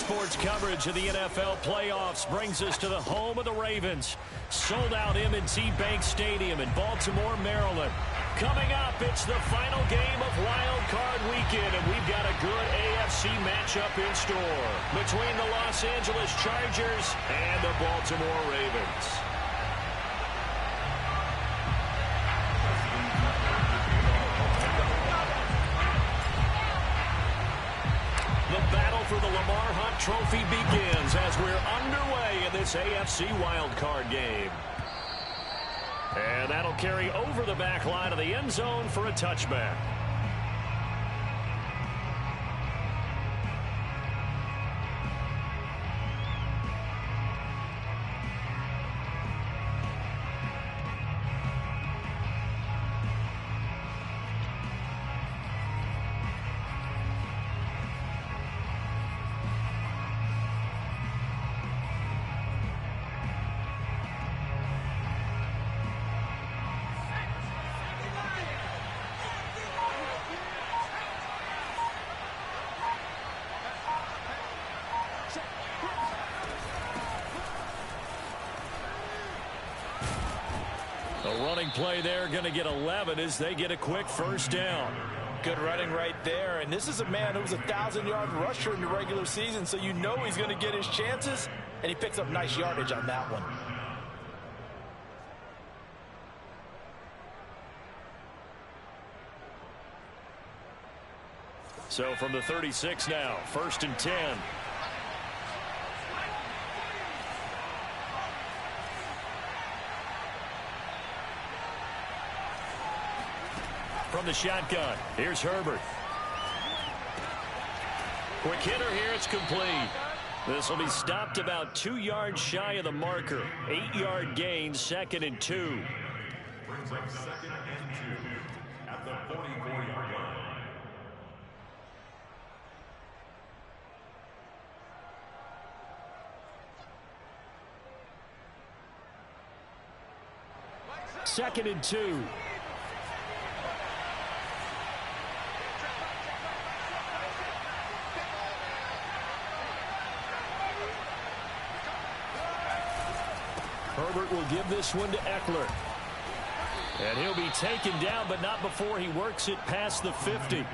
Sports coverage of the NFL playoffs brings us to the home of the Ravens. Sold out M&T Bank Stadium in Baltimore, Maryland. Coming up, it's the final game of Wild Card Weekend, and we've got a good AFC matchup in store between the Los Angeles Chargers and the Baltimore Ravens. The battle for the Lamar Hunt Trophy begins as we're underway in this AFC wildcard game. And that'll carry over the back line of the end zone for a touchback. A running play there, going to get 11 as they get a quick first down. Good running right there, and this is a man who was a 1,000-yard rusher in the regular season, so you know he's going to get his chances, and he picks up nice yardage on that one. So from the 36 now, 1st and 10. From the shotgun, here's Herbert. Quick hitter here, it's complete. This will be stopped about 2 yards shy of the marker. 8-yard gain, 2nd and 2. Brings up 2nd and 2 at the 44-yard line. Second and 2. Herbert will give this one to Eckler. And he'll be taken down, but not before he works it past the 50.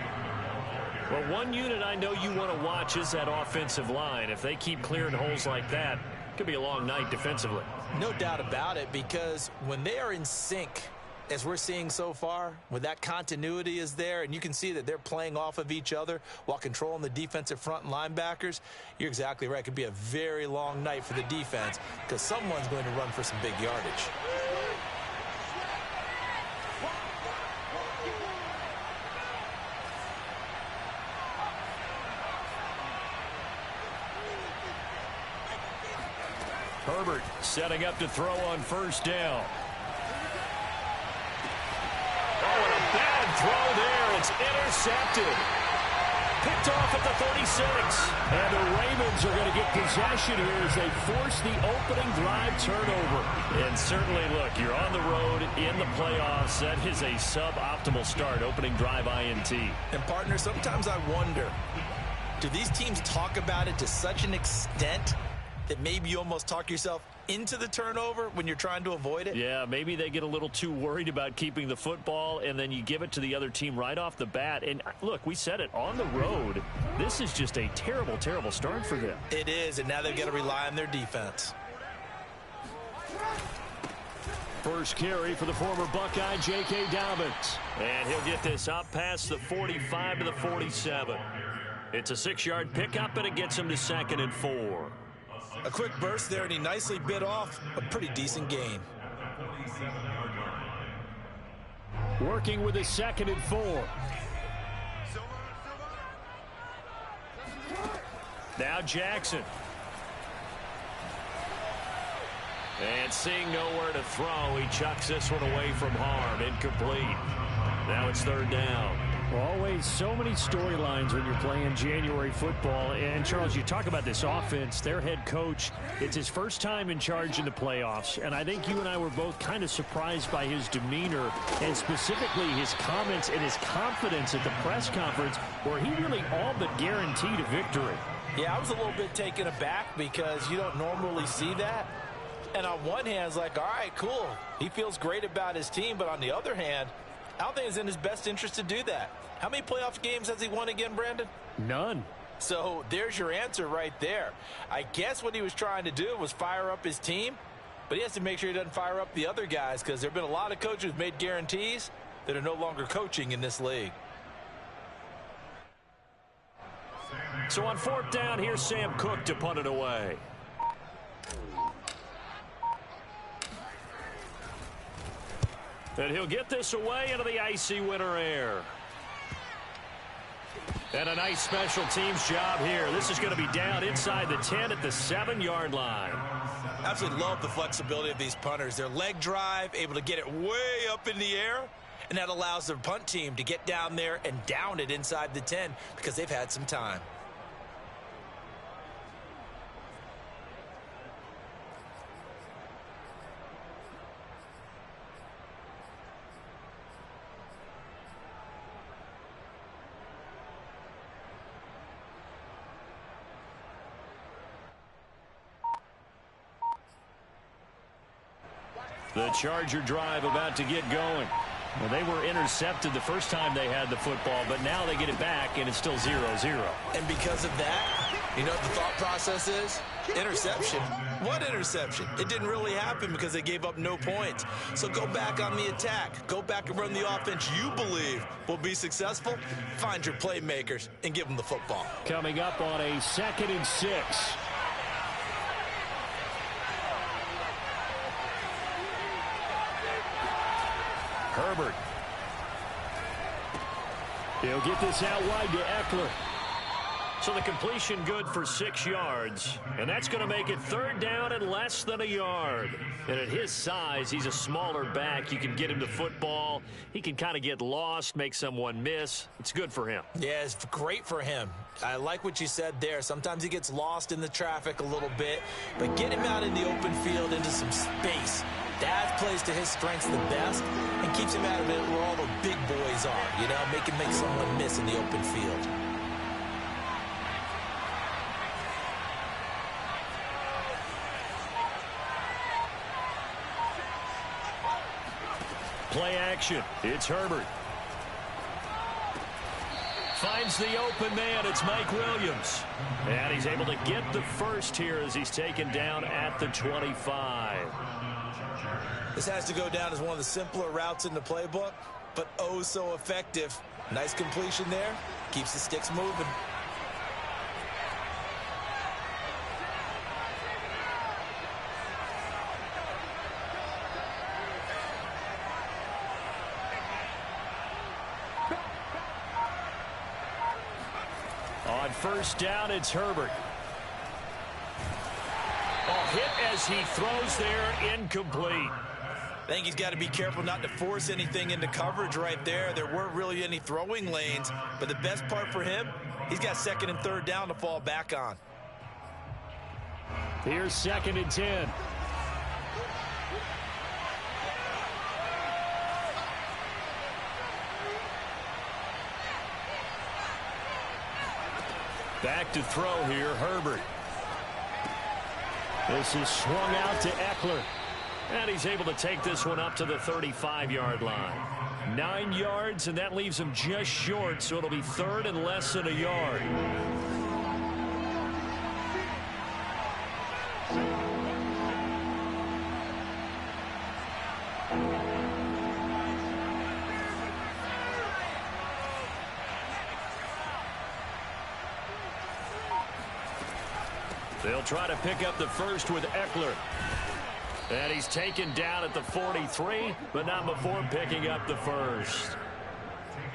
Well, one unit I know you want to watch is that offensive line. If they keep clearing holes like that, it could be a long night defensively. No doubt about it, because when they are in sync, as we're seeing so far, when that continuity is there and you can see that they're playing off of each other while controlling the defensive front linebackers, you're exactly right. It could be a very long night for the defense because someone's going to run for some big yardage. Herbert setting up to throw on 1st down. Throw there, it's intercepted. Picked off at the 36. And the Ravens are going to get possession here as they force the opening drive turnover. And certainly, look, you're on the road in the playoffs. That is a suboptimal start, opening drive INT. And, partner, sometimes I wonder, do these teams talk about it to such an extent that maybe you almost talk yourself into the turnover when you're trying to avoid it? Yeah, maybe they get a little too worried about keeping the football, and then you give it to the other team right off the bat. And, look, we said it, on the road, this is just a terrible, terrible start for them. It is, and now they've got to rely on their defense. First carry for the former Buckeye, J.K. Dobbins. And he'll get this up past the 45 to the 47. It's a 6-yard pickup, and it gets him to 2nd and 4. A quick burst there, and he nicely bit off a pretty decent gain. Working with his 2nd and 4. Now Jackson. And seeing nowhere to throw, he chucks this one away from harm. Incomplete. Now it's 3rd down. Always so many storylines when you're playing January football. And, Charles, you talk about this offense, their head coach, it's his first time in charge in the playoffs. And I think you and I were both kind of surprised by his demeanor and specifically his comments and his confidence at the press conference where he really all but guaranteed a victory. Yeah, I was a little bit taken aback because you don't normally see that. And on one hand, it's like, all right, cool. He feels great about his team. But on the other hand, I don't think it's in his best interest to do that. How many playoff games has he won again, Brandon? None. So there's your answer right there. I guess what he was trying to do was fire up his team. But he has to make sure he doesn't fire up the other guys because there have been a lot of coaches who've made guarantees that are no longer coaching in this league. So on 4th down, here's Sam Cook to punt it away. And he'll get this away into the icy winter air. And a nice special teams job here. This is going to be down inside the 10 at the 7-yard line. Absolutely love the flexibility of these punters. Their leg drive, able to get it way up in the air, and that allows their punt team to get down there and down it inside the 10 because they've had some time. The Charger drive about to get going. Well, they were intercepted the first time they had the football, but now they get it back, and it's still 0-0. And because of that, you know what the thought process is? Interception. What interception? It didn't really happen because they gave up no points. So go back on the attack. Go back and run the offense you believe will be successful. Find your playmakers and give them the football. Coming up on a 2nd and 6. Herbert. He'll get this out wide to Eckler. So the completion good for 6 yards. And that's going to make it 3rd down and less than a yard. And at his size, he's a smaller back. You can get him the football. He can kind of get lost, make someone miss. It's good for him. Yeah, it's great for him. I like what you said there. Sometimes he gets lost in the traffic a little bit. But get him out in the open field into some space. That plays to his strengths the best and keeps him out of it where all the big boys are. You know, make someone miss in the open field. Play action. It's Herbert. Finds the open man. It's Mike Williams. And he's able to get the first here as he's taken down at the 25. This has to go down as one of the simpler routes in the playbook, but oh so effective. Nice completion there. Keeps the sticks moving. On 1st down, it's Herbert. Hit as he throws there, incomplete. I think he's got to be careful not to force anything into coverage right there. There weren't really any throwing lanes, but the best part for him, he's got 2nd and 3rd down to fall back on. Here's 2nd and 10. Back to throw here, Herbert. This is swung out to Eckler. And he's able to take this one up to the 35-yard line. 9 yards, and that leaves him just short, so it'll be 3rd and less than a yard. They'll try to pick up the first with Eckler. And he's taken down at the 43, but not before picking up the first.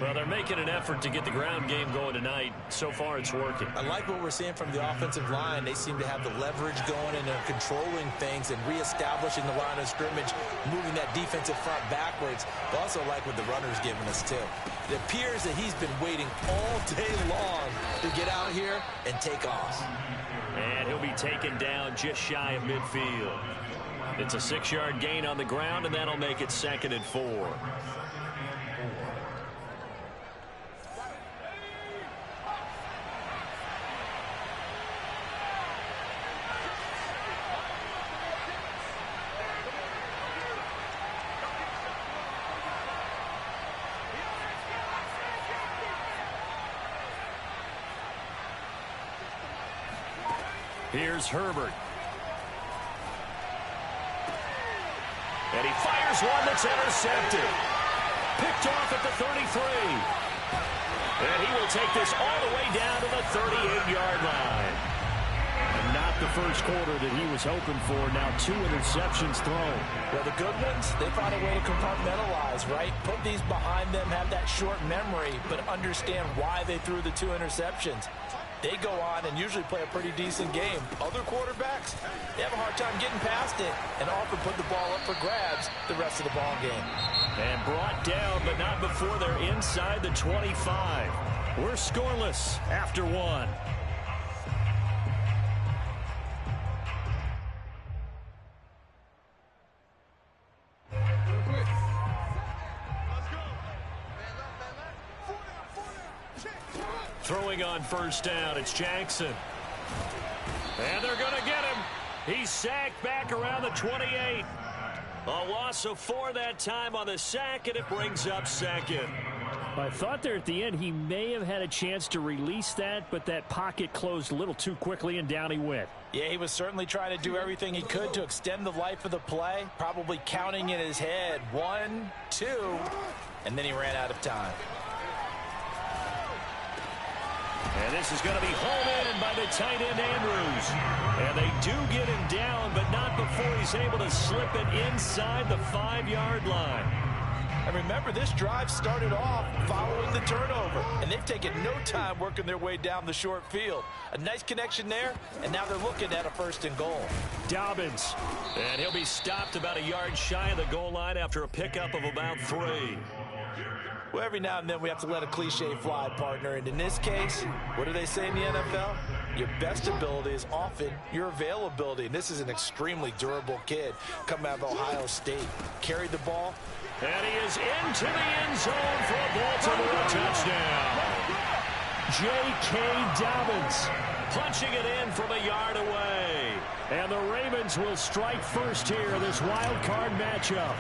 Well, they're making an effort to get the ground game going tonight. So far, it's working. I like what we're seeing from the offensive line. They seem to have the leverage going and they're controlling things and reestablishing the line of scrimmage, moving that defensive front backwards. But also like what the runner's giving us, too. It appears that he's been waiting all day long to get out here and take off. And he'll be taken down just shy of midfield. It's a 6-yard gain on the ground, and that'll make it 2nd and 4. Here's Herbert. And he fires one that's intercepted. Picked off at the 33. And he will take this all the way down to the 38-yard line. And not the first quarter that he was hoping for. Now 2 interceptions thrown. Well, the good ones, they find a way to compartmentalize, right? Put these behind them, have that short memory, but understand why they threw the 2 interceptions. They go on and usually play a pretty decent game. Other quarterbacks, they have a hard time getting past it and often put the ball up for grabs the rest of the ball game. And brought down, but not before they're inside the 25. We're scoreless after 1. Throwing on first down, it's Jackson. And they're going to get him. He's sacked back around the 28. A loss of 4 that time on the sack, and it brings up second. I thought there at the end he may have had a chance to release that, but that pocket closed a little too quickly, and down he went. Yeah, he was certainly trying to do everything he could to extend the life of the play, probably counting in his head 1, 2, and then he ran out of time. And this is going to be hauled in by the tight end, Andrews. And they do get him down, but not before he's able to slip it inside the 5-yard line. And remember, this drive started off following the turnover, and they've taken no time working their way down the short field. A nice connection there, and now they're looking at a 1st and goal. Dobbins. And he'll be stopped about a yard shy of the goal line after a pickup of about 3. Well, every now and then we have to let a cliche fly, partner. And in this case, what do they say in the NFL? Your best ability is often your availability. And this is an extremely durable kid coming out of Ohio State. Carried the ball. And he is into the end zone for a Baltimore touchdown. J.K. Dobbins punching it in from a yard away. And the Ravens will strike first here, this wild card matchup.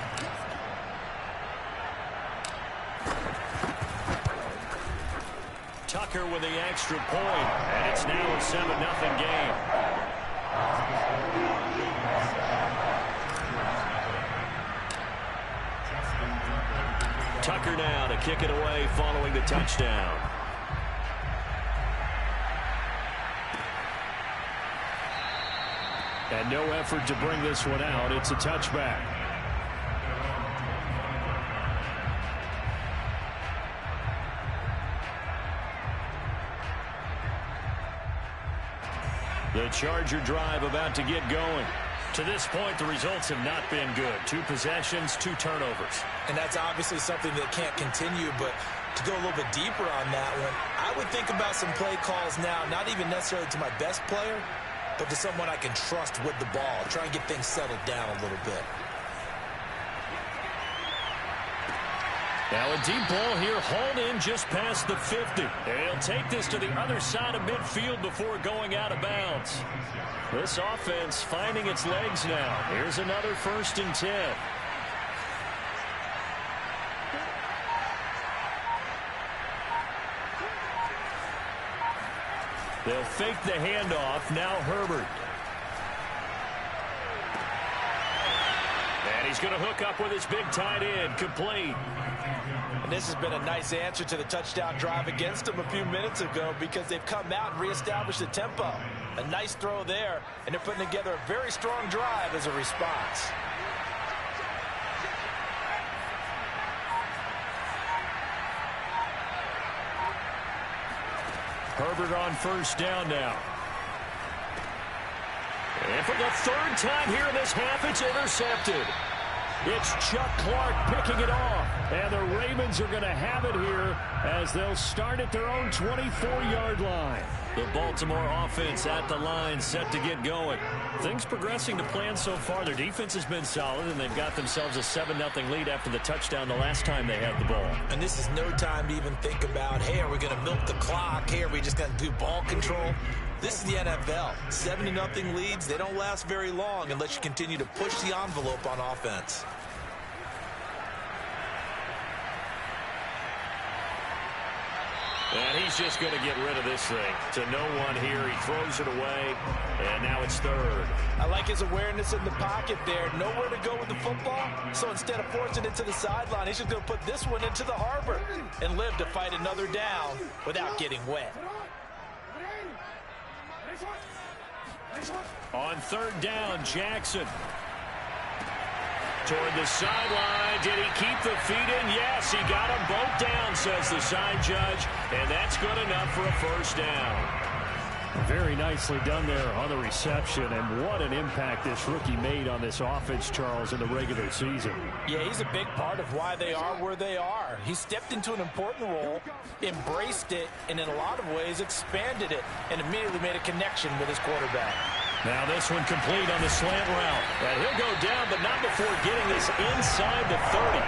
Tucker with the extra point, and it's now a 7-0 game. Tucker now to kick it away following the touchdown. And no effort to bring this one out. It's a touchback. The Charger drive about to get going. To this point, the results have not been good. 2 possessions, 2 turnovers. And that's obviously something that can't continue, but to go a little bit deeper on that one, I would think about some play calls now, not even necessarily to my best player, but to someone I can trust with the ball. Try and get things settled down a little bit. Now a deep ball here, hauled in just past the 50. And he'll take this to the other side of midfield before going out of bounds. This offense finding its legs now. Here's another 1st and 10. They'll fake the handoff. Now Herbert. And he's going to hook up with his big tight end. Complete. And this has been a nice answer to the touchdown drive against them a few minutes ago because they've come out and reestablished the tempo. A nice throw there, and they're putting together a very strong drive as a response. Herbert on 1st down now. And for the 3rd time here in this half, it's intercepted. It's Chuck Clark picking it off. And the Ravens are going to have it here as they'll start at their own 24-yard line. The Baltimore offense at the line, set to get going. Things progressing to plan so far. Their defense has been solid, and they've got themselves a 7-0 lead after the touchdown the last time they had the ball. And this is no time to even think about, hey, are we going to milk the clock? Hey, are we just going to do ball control? This is the NFL. 7-0 leads, they don't last very long unless you continue to push the envelope on offense. And he he's just going to get rid of this thing. To no one here. He throws it away, and now it's third. I like his awareness in the pocket there. Nowhere to go with the football. So instead of forcing it to the sideline, he's just going to put this one into the harbor and live to fight another down without getting wet. On third down, Jackson. Toward the sideline. Did he keep the feet in? Yes, he got them both down, says the side judge. And that's good enough for a first down. Very nicely done there on the reception. And what an impact this rookie made on this offense, Charles, in the regular season. Yeah, he's a big part of why they are where they are. He stepped into an important role, embraced it, and in a lot of ways expanded it, and immediately made a connection with his quarterback. Now this one complete on the slant route. And he'll go down, but not before getting this inside the 30.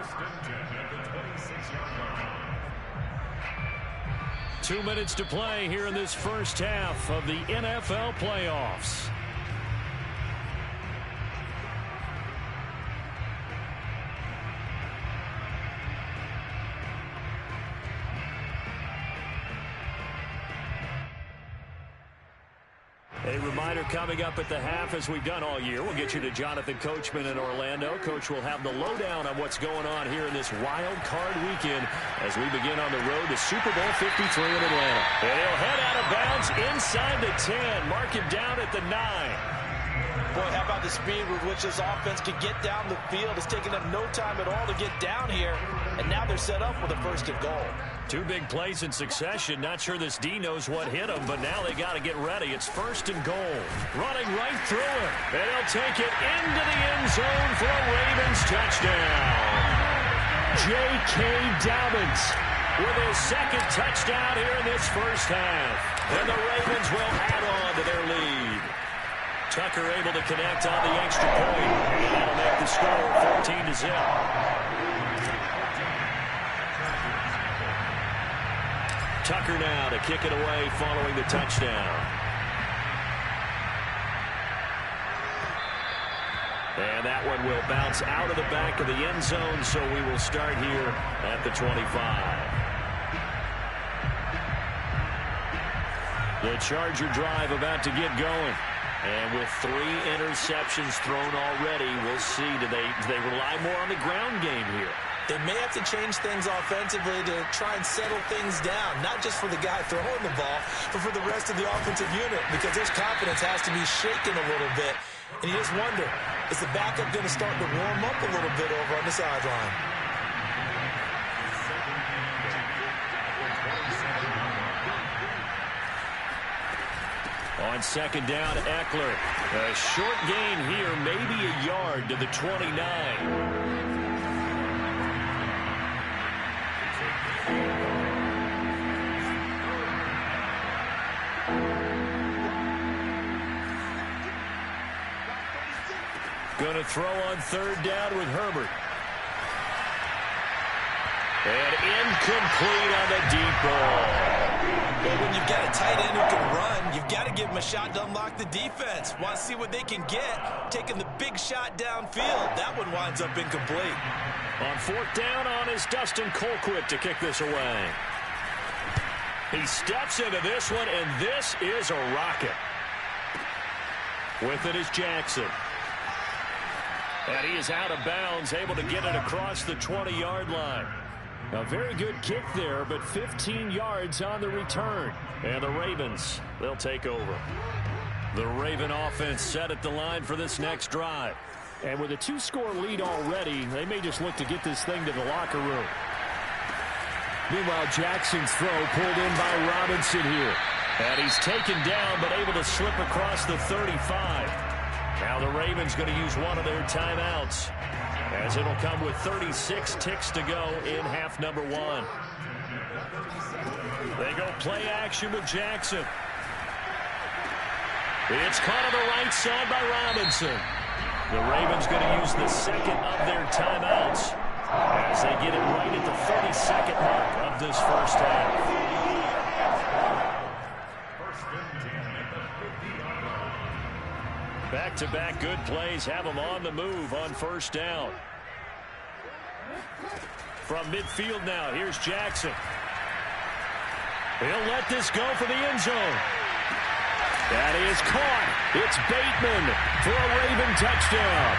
First and 10 at the 26-yard line. 2 minutes to play here in this first half of the NFL playoffs. A reminder coming up at the half, as we've done all year. We'll get you to Jonathan Coachman in Orlando. Coach will have the lowdown on what's going on here in this wild card weekend as we begin on the road to Super Bowl 53 in Atlanta. And he'll head out of bounds inside the 10. Mark him down at the 9. Boy, how about the speed with which this offense can get down the field? It's taken them no time at all to get down here, and now they're set up with a first and goal. 2 big plays in succession. Not sure this D knows what hit him, but now they got to get ready. It's first and goal. Running right through it. And he'll take it into the end zone for a Ravens touchdown. J.K. Dobbins with his second touchdown here in this first half. And the Ravens will add on to their lead. Tucker able to connect on the extra point. And that'll make the score 14-0. Tucker now to kick it away following the touchdown. And that one will bounce out of the back of the end zone, so we will start here at the 25. The Charger drive about to get going. And with 3 interceptions thrown already, we'll see. Do they rely more on the ground game here? They may have to change things offensively to try and settle things down, not just for the guy throwing the ball, but for the rest of the offensive unit, because his confidence has to be shaken a little bit. And you just wonder, is the backup going to start to warm up a little bit over on the sideline? On second down, Eckler. A short gain here, maybe a yard to the 29. Going to throw on third down with Herbert. And incomplete on the deep ball. Well, when you've got a tight end who can run, you've got to give him a shot to unlock the defense. Want to see what they can get, taking the big shot downfield. That one winds up incomplete. On fourth down on is Dustin Colquitt to kick this away. He steps into this one, and this is a rocket. With it is Jackson. And he is out of bounds, able to get it across the 20-yard line. A very good kick there, but 15 yards on the return. And the Ravens, they'll take over. The Raven offense set at the line for this next drive. And with a 2-score lead already, they may just look to get this thing to the locker room. Meanwhile, Jackson's throw pulled in by Robinson here. And he's taken down, but able to slip across the 35. Now the Ravens going to use one of their timeouts, as it'll come with 36 ticks to go in half number 1. They go play action with Jackson. It's caught on the right side by Robinson. The Ravens going to use the second of their timeouts as they get it right at the 32nd mark of this first half. Back-to-back good plays have them on the move on first down. From midfield now, here's Jackson. He'll let this go for the end zone. That is caught. It's Bateman for a Raven touchdown.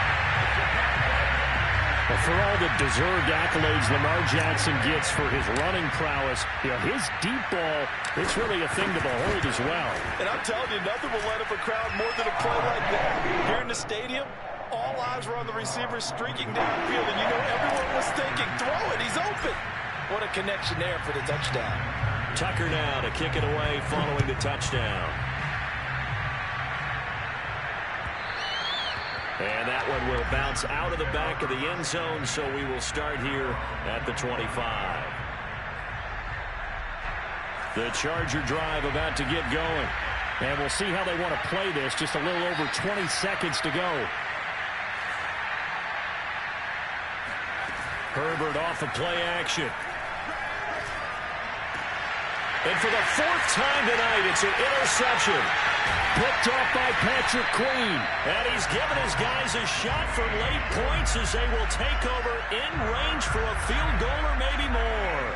Well, for all the deserved accolades Lamar Jackson gets for his running prowess, his deep ball, it's really a thing to behold as well. And I'm telling you, nothing will light up a crowd more than a play like that. Here in the stadium, all eyes were on the receiver streaking downfield, and everyone was thinking, throw it, he's open. What a connection there for the touchdown. Tucker now to kick it away following the touchdown. And that one will bounce out of the back of the end zone, so we will start here at the 25. The Charger drive about to get going. And we'll see how they want to play this. Just a little over 20 seconds to go. Herbert off of play action. And for the fourth time tonight, it's an interception. Picked off by Patrick Queen. And he's given his guys a shot for late points as they will take over in range for a field goal or maybe more.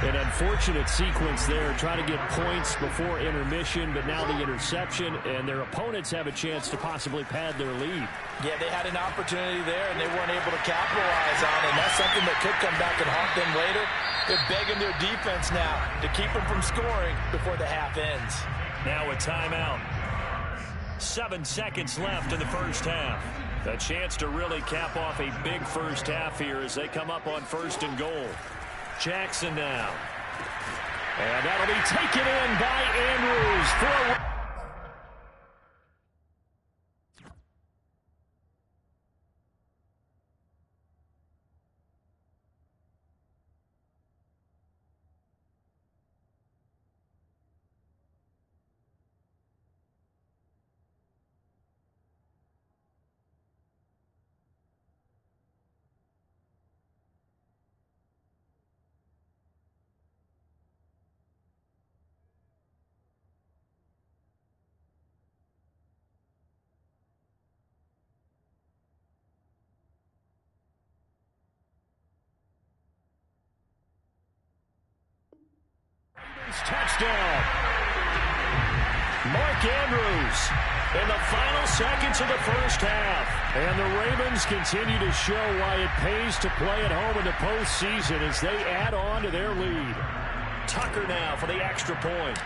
An unfortunate sequence there, trying to get points before intermission, but now the interception, and their opponents have a chance to possibly pad their lead. Yeah, they had an opportunity there, and they weren't able to capitalize on it, and that's something that could come back and haunt them later. They're begging their defense now to keep them from scoring before the half ends. Now a timeout. 7 seconds left in the first half. A chance to really cap off a big first half here as they come up on 1st and goal. Jackson now. And that'll be taken in by Andrews for a... Touchdown. Mark Andrews in the final seconds of the first half. And the Ravens continue to show why it pays to play at home in the postseason as they add on to their lead. Tucker now for the extra point.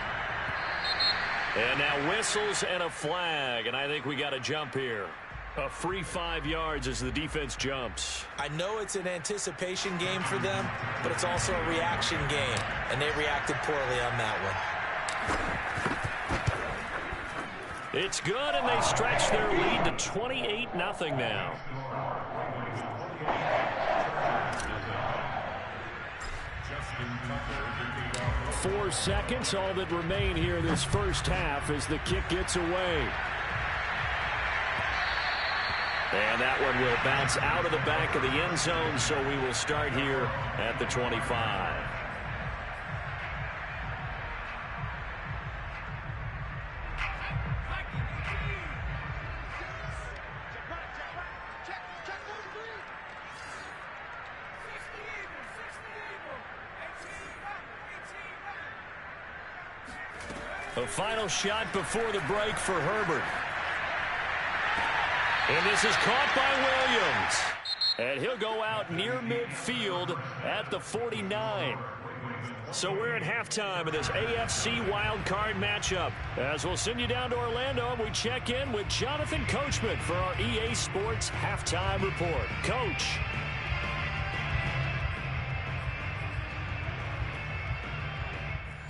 And now whistles and a flag, and I think we got a jump here. A free 5 yards as the defense jumps. I know it's an anticipation game for them, but it's also a reaction game, and they reacted poorly on that one. It's good, and they stretch their lead to 28-0 now. Four seconds, all that remain here in this first half as the kick gets away. And that one will bounce out of the back of the end zone, so we will start here at the 25. A final shot before the break for Herbert. And this is caught by Williams. And he'll go out near midfield at the 49. So we're at halftime of this AFC wildcard matchup. As we'll send you down to Orlando, and we check in with Jonathan Coachman for our EA Sports Halftime Report. Coach.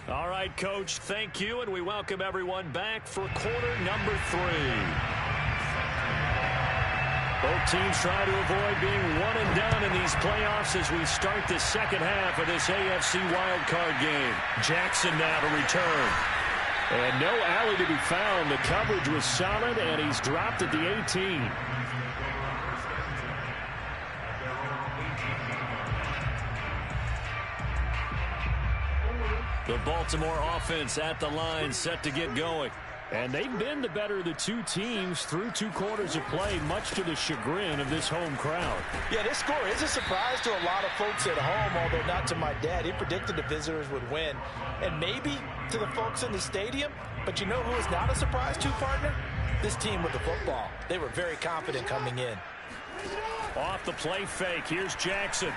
All right, Coach, thank you, and we welcome everyone back for quarter number 3. Both teams try to avoid being one and done in these playoffs as we start the second half of this AFC wildcard game. Jackson now to return. And no alley to be found. The coverage was solid, and he's dropped at the 18. The Baltimore offense at the line, set to get going. And they've been the better of the two teams through 2 quarters of play, much to the chagrin of this home crowd. Yeah, this score is a surprise to a lot of folks at home, although not to my dad. He predicted the visitors would win. And maybe to the folks in the stadium. But you know who is not a surprise to, partner? This team with the football. They were very confident coming in. Off the play fake. Here's Jackson.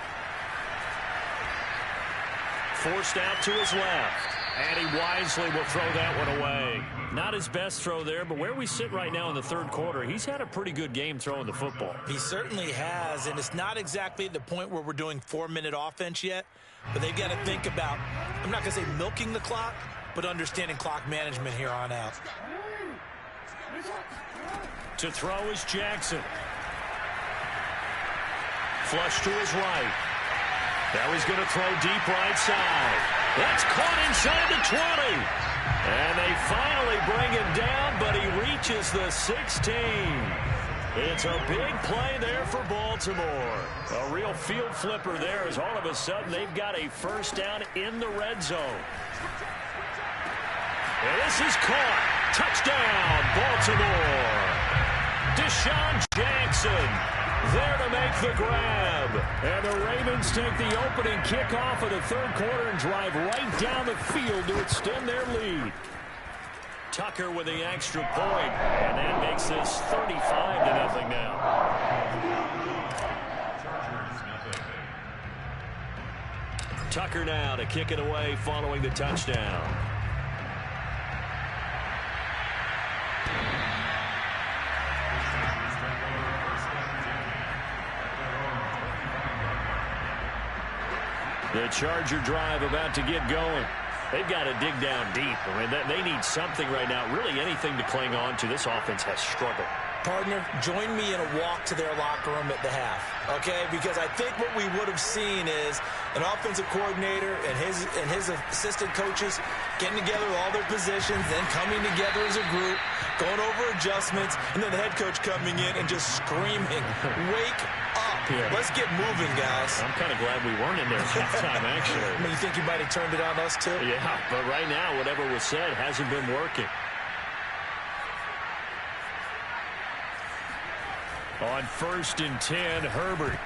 Forced out to his left. And he wisely will throw that one away. Not his best throw there, but where we sit right now in the 3rd quarter, he's had a pretty good game throwing the football. He certainly has, and it's not exactly at the point where we're doing 4-minute offense yet, but they've got to think about, I'm not going to say milking the clock, but understanding clock management here on out. To throw is Jackson. Flush to his right. Now he's going to throw deep right side. That's caught inside the 20. And they finally bring him down, but he reaches the 16. It's a big play there for Baltimore. A real field flipper there as all of a sudden they've got a first down in the red zone. And this is caught. Touchdown, Baltimore. Deshaun Jackson there to make the grab. And the Ravens take the opening kickoff of the 3rd quarter and drive right down the field to extend their lead. Tucker with the extra point, and that makes this 35-0 now. Tucker now to kick it away following the touchdown. The Charger drive about to get going. They've got to dig down deep. I mean, they need something right now, really anything to cling on to. This offense has struggled. Partner, join me in a walk to their locker room at the half, okay? Because I think what we would have seen is an offensive coordinator and his assistant coaches getting together with all their positions, then coming together as a group, going over adjustments, and then the head coach coming in and just screaming, wake up. Yeah. Let's get moving, guys. I'm kind of glad we weren't in there at halftime, actually. I mean, you think you might have turned it on us, too? Yeah, but right now, whatever was said hasn't been working. On 1st and 10, Herbert.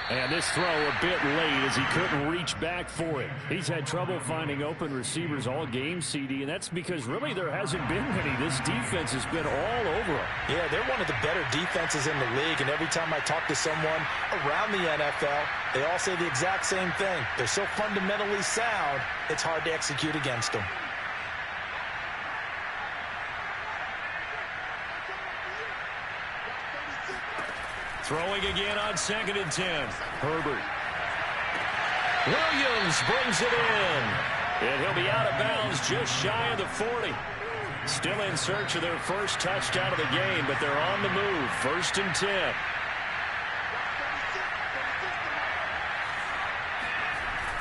And this throw a bit late as he couldn't reach back for it. He's had trouble finding open receivers all game, CD, and that's because really there hasn't been many. This defense has been all over them. Yeah, they're one of the better defenses in the league, and every time I talk to someone around the NFL, they all say the exact same thing. They're so fundamentally sound, it's hard to execute against them. Throwing again on 2nd and 10. Herbert. Williams brings it in. And he'll be out of bounds just shy of the 40. Still in search of their first touchdown of the game, but they're on the move. 1st and 10.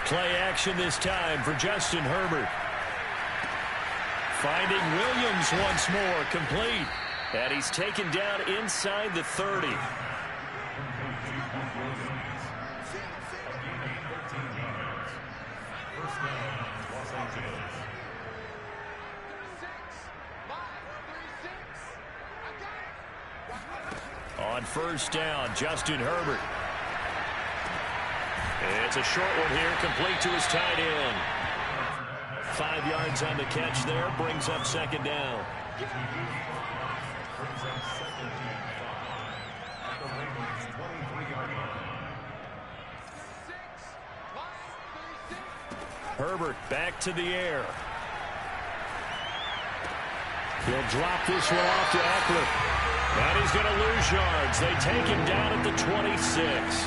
Play action this time for Justin Herbert. Finding Williams once more, complete. And he's taken down inside the 30. On 1st down, Justin Herbert. It's a short one here, complete to his tight end. 5 yards on the catch there, brings up 2nd down. Herbert back to the air. He'll drop this one off to Eckler. And he's going to lose yards. They take him down at the 26.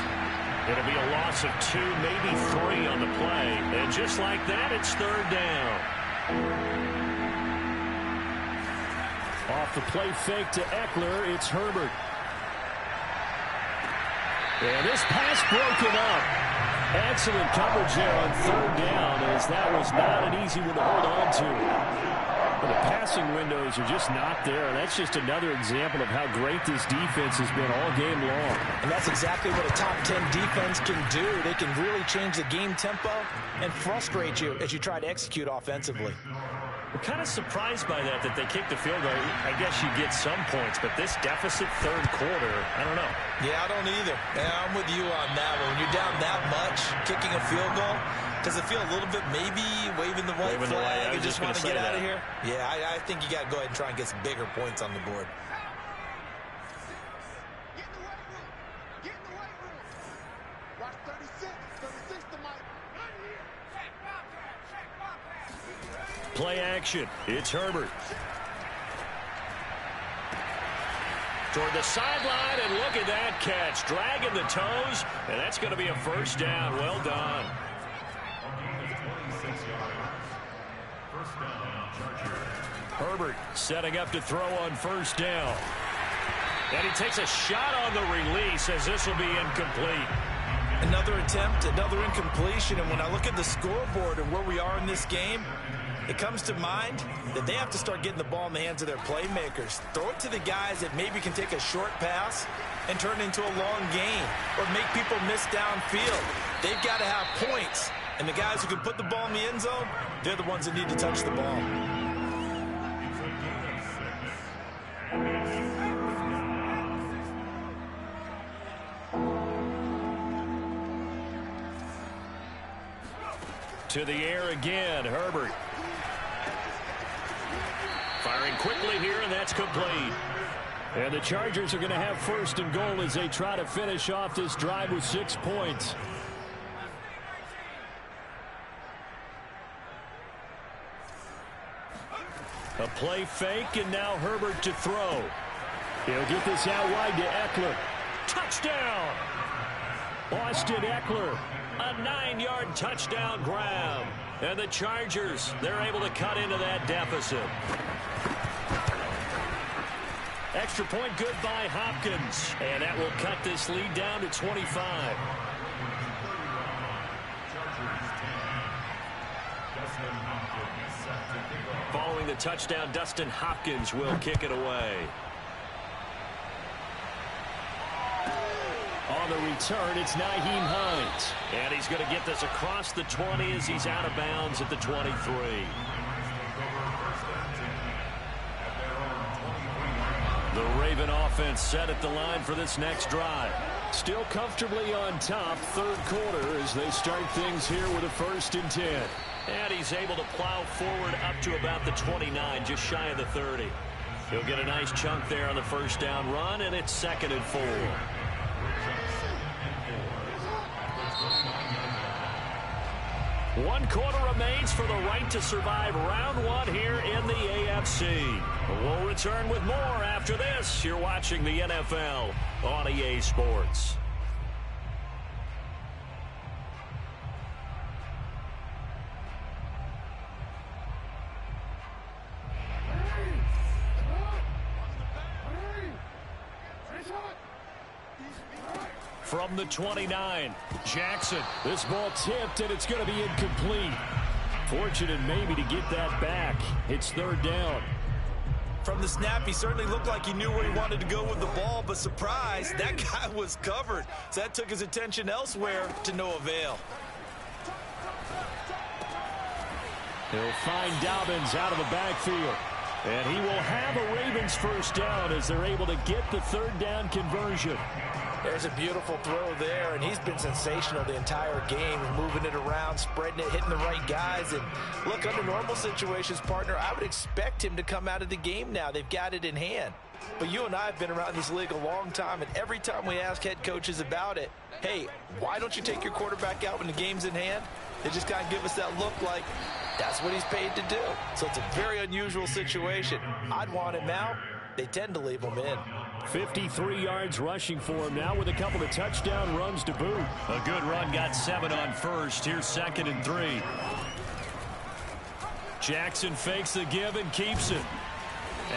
It'll be a loss of 2, maybe 3 on the play. And just like that, it's 3rd down. Off the play fake to Eckler, it's Herbert. And this pass broken up. Excellent coverage there on 3rd down, as that was not an easy one to hold on to. But the passing windows are just not there. That's just another example of how great this defense has been all game long. And that's exactly what a top 10 defense can do. They can really change the game tempo and frustrate you as you try to execute offensively. I'm kind of surprised by that they kicked the field goal. I guess you get some points, but this deficit third quarter, I don't know. Yeah, I don't either. And I'm with you on that one. When you're down that much, kicking a field goal, does it feel a little bit maybe waving the white flag and just want to get out of here? Yeah, I think you got to go ahead and try and get some bigger points on the board. Play action. It's Herbert. Toward the sideline, and look at that catch. Dragging the toes, and that's going to be a first down. Well done. Herbert setting up to throw on first down. And he takes a shot on the release as this will be incomplete. Another attempt, another incompletion, and when I look at the scoreboard and where we are in this game, it comes to mind that they have to start getting the ball in the hands of their playmakers. Throw it to the guys that maybe can take a short pass and turn it into a long gain or make people miss downfield. They've got to have points, and the guys who can put the ball in the end zone, they're the ones that need to touch the ball. To the air again, Herbert. Firing quickly here, and that's complete. And the Chargers are going to have first and goal as they try to finish off this drive with 6 points. A play fake, and now Herbert to throw. He'll get this out wide to Eckler. Touchdown! Austin Eckler, a 9-yard touchdown grab. And the Chargers, they're able to cut into that deficit. Extra point good by Hopkins. And that will cut this lead down to 25. Following the touchdown, Dustin Hopkins will kick it away. On the return, it's Nyheim Hines. And he's going to get this across the 20 as he's out of bounds at the 23. The Raven offense set at the line for this next drive. Still comfortably on top, third quarter, as they start things here with a 1st and 10. And he's able to plow forward up to about the 29, just shy of the 30. He'll get a nice chunk there on the first down run, and it's 2nd and 4. One quarter remains for the right to survive round 1 here in the AFC. We'll return with more after this. You're watching the NFL on EA Sports. From the 29, Jackson. This ball tipped, and it's going to be incomplete. Fortunate maybe to get that back. It's 3rd down. From the snap, he certainly looked like he knew where he wanted to go with the ball, but surprise, that guy was covered. So that took his attention elsewhere to no avail. He'll find Dobbins out of the backfield. And he will have a Ravens first down as they're able to get the 3rd down conversion. There's a beautiful throw there, and he's been sensational the entire game, moving it around, spreading it, hitting the right guys. And look, under normal situations, partner, I would expect him to come out of the game now. They've got it in hand. But you and I have been around this league a long time, and every time we ask head coaches about it, hey, why don't you take your quarterback out when the game's in hand? They just kind of give us that look like that's what he's paid to do. So it's a very unusual situation. I'd want him out. They tend to leave him in. 53 yards rushing for him now with a couple of touchdown runs to boot. A good run, got 7 on first. Here's 2nd and 3. Jackson fakes the give and keeps it.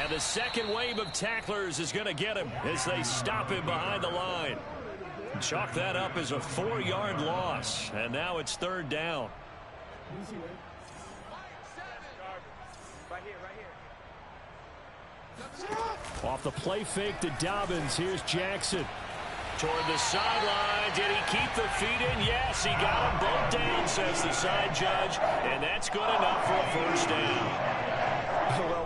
And the second wave of tacklers is going to get him as they stop him behind the line. Chalk that up as a 4-yard loss. And now it's 3rd down. Off the play fake to Dobbins. Here's Jackson. Toward the sideline. Did he keep the feet in? Yes, he got them both down, says the side judge. And that's good enough for a first down.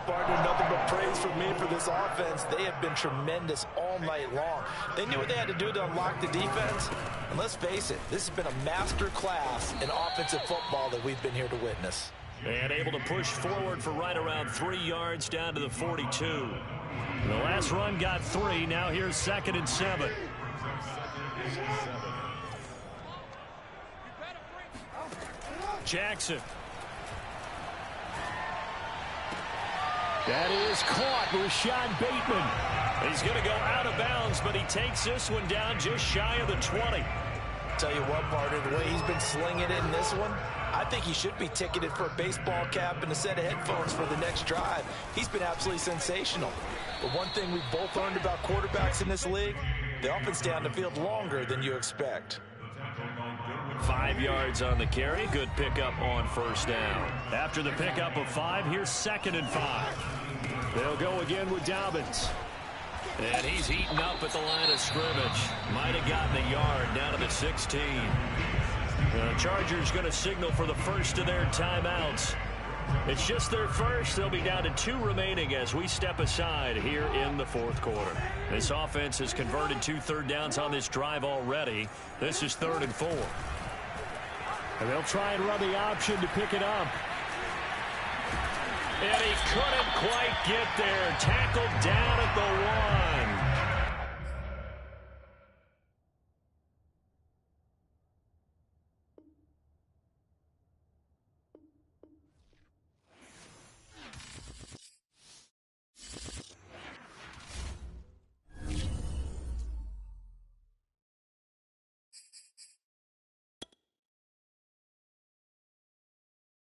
partner, nothing but praise from me for this offense. They have been tremendous all night long. They knew what they had to do to unlock the defense. And let's face it, this has been a master class in offensive football that we've been here to witness. And able to push forward for right around 3 yards down to the 42. The last run got 3. Now here's 2nd and 7. Jackson. That is caught. Rashad Bateman. He's going to go out of bounds, but he takes this one down just shy of the 20. Tell you what, partner, the way he's been slinging it in this one, I think he should be ticketed for a baseball cap and a set of headphones for the next drive. He's been absolutely sensational. But one thing we've both learned about quarterbacks in this league, they often stay on the field longer than you expect. 5 yards on the carry. Good pickup on first down. After the pickup of 5, here's 2nd and 5. They'll go again with Dobbins. And he's eaten up at the line of scrimmage. Might have gotten a yard down to the 16. The Chargers going to signal for the first of their timeouts. It's just their first. They'll be down to 2 remaining as we step aside here in the 4th quarter. This offense has converted 2 third downs on this drive already. This is 3rd and 4. And they'll try and run the option to pick it up. And he couldn't quite get there.